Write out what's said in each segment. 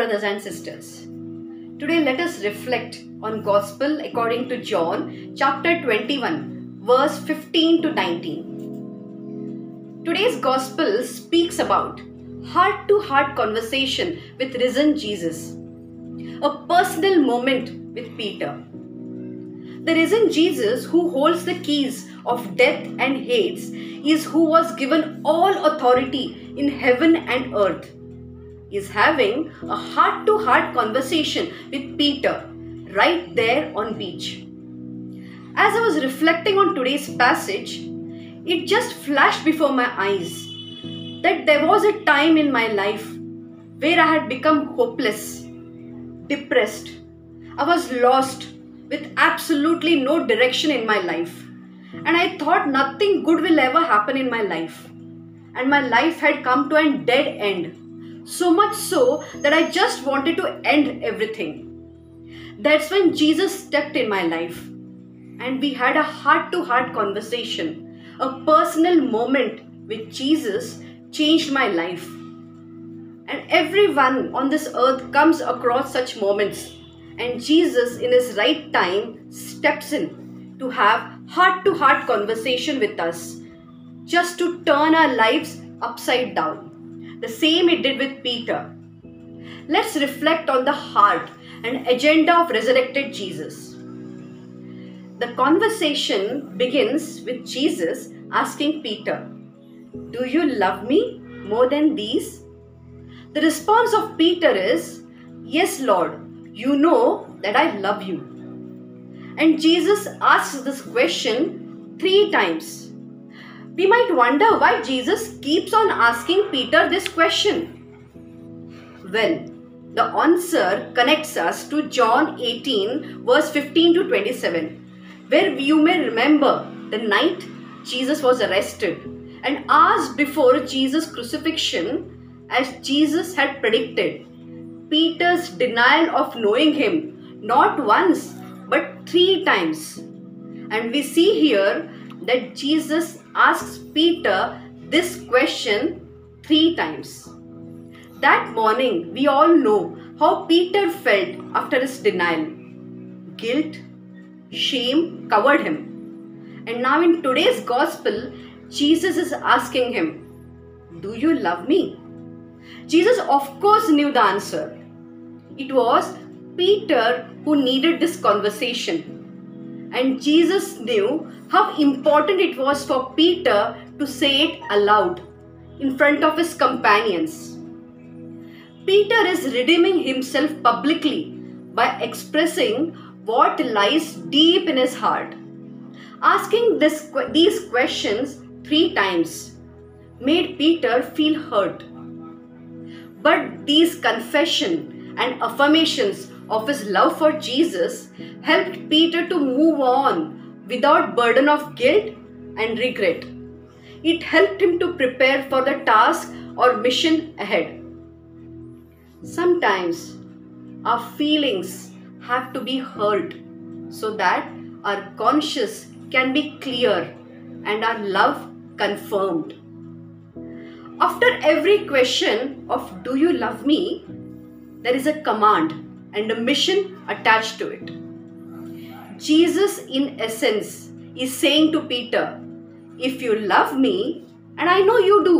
brothers and sisters. Today let us reflect on Gospel according to John chapter 21 verse 15 to 19. Today's Gospel speaks about heart-to-heart conversation with risen Jesus, a personal moment with Peter. The risen Jesus, who holds the keys of death and Hades, is who was given all authority in heaven and earth, is having a heart-to-heart conversation with Peter right there on beach. As I was reflecting on today's passage, it just flashed before my eyes that there was a time in my life where I had become hopeless, depressed. I was lost with absolutely no direction in my life. And I thought nothing good will ever happen in my life. And my life had come to a dead end. So much so that I just wanted to end everything. That's when Jesus stepped in my life. And we had a heart-to-heart conversation. A personal moment with Jesus changed my life. And everyone on this earth comes across such moments. And Jesus, in His right time, steps in to have heart-to-heart conversation with us, just to turn our lives upside down. The same He did with Peter. Let's reflect on the heart and agenda of resurrected Jesus. The conversation begins with Jesus asking Peter, "Do you love me more than these?" The response of Peter is, "Yes, Lord, you know that I love you." And Jesus asks this question 3 times. We might wonder why Jesus keeps on asking Peter this question. Well, the answer connects us to John 18 verse 15 to 27, where you may remember the night Jesus was arrested and hours before Jesus' crucifixion, as Jesus had predicted, Peter's denial of knowing Him not once but 3 times. And we see here that Jesus asks Peter this question 3 times. That morning, we all know how Peter felt after his denial. Guilt, shame covered him. And now in today's Gospel, Jesus is asking him, "Do you love me?" Jesus of course knew the answer. It was Peter who needed this conversation. And Jesus knew how important it was for Peter to say it aloud in front of his companions. Peter is redeeming himself publicly by expressing what lies deep in his heart. Asking these questions 3 times made Peter feel hurt. But these confession and affirmations of his love for Jesus helped Peter to move on without burden of guilt and regret. It helped him to prepare for the task or mission ahead. Sometimes our feelings have to be heard so that our conscience can be clear and our love confirmed. After every question of "Do you love me?" there is a command and a mission attached to it. Jesus, in essence, is saying to Peter, "If you love me, and I know you do,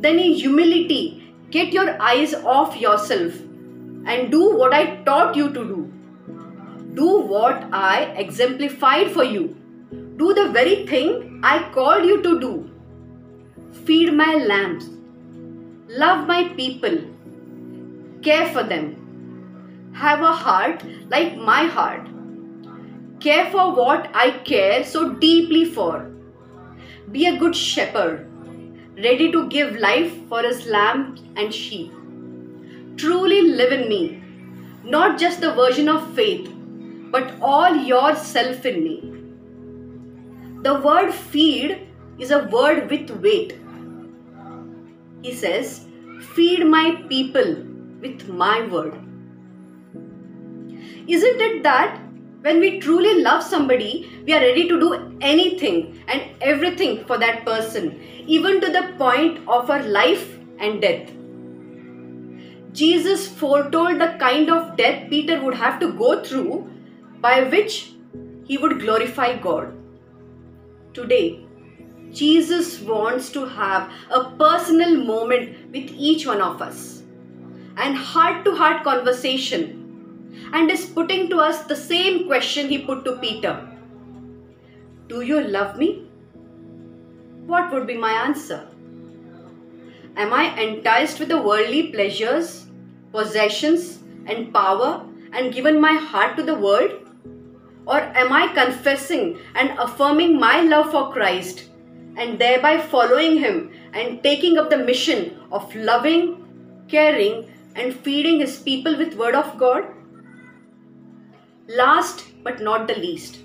then in humility, get your eyes off yourself and do what I taught you to do. Do what I exemplified for you. Do the very thing I called you to do. Feed my lambs. Love my people. Care for them. Have a heart like my heart. Care for what I care so deeply for. Be a good shepherd, ready to give life for his lambs and sheep. Truly live in me, not just the version of faith, but all yourself in me." The word feed is a word with weight. He says, "Feed my people with my word." Isn't it that when we truly love somebody, we are ready to do anything and everything for that person, even to the point of our life and death? Jesus foretold the kind of death Peter would have to go through by which he would glorify God. Today, Jesus wants to have a personal moment with each one of us and heart-to-heart conversation, and is putting to us the same question he put to Peter. Do you love me? What would be my answer? Am I enticed with the worldly pleasures, possessions, and power and given my heart to the world? Or am I confessing and affirming my love for Christ and thereby following Him and taking up the mission of loving, caring, and feeding His people with Word of God? Last but not the least,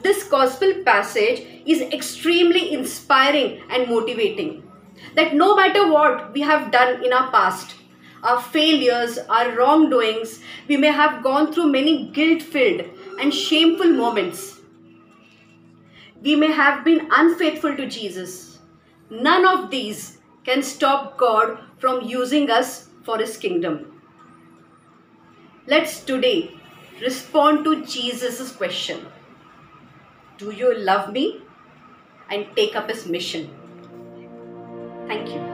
this gospel passage is extremely inspiring and motivating. That no matter what we have done in our past, our failures, our wrongdoings, we may have gone through many guilt-filled and shameful moments. We may have been unfaithful to Jesus. None of these can stop God from using us for His kingdom. Let's today respond to Jesus' question. Do you love me? And take up His mission. Thank you.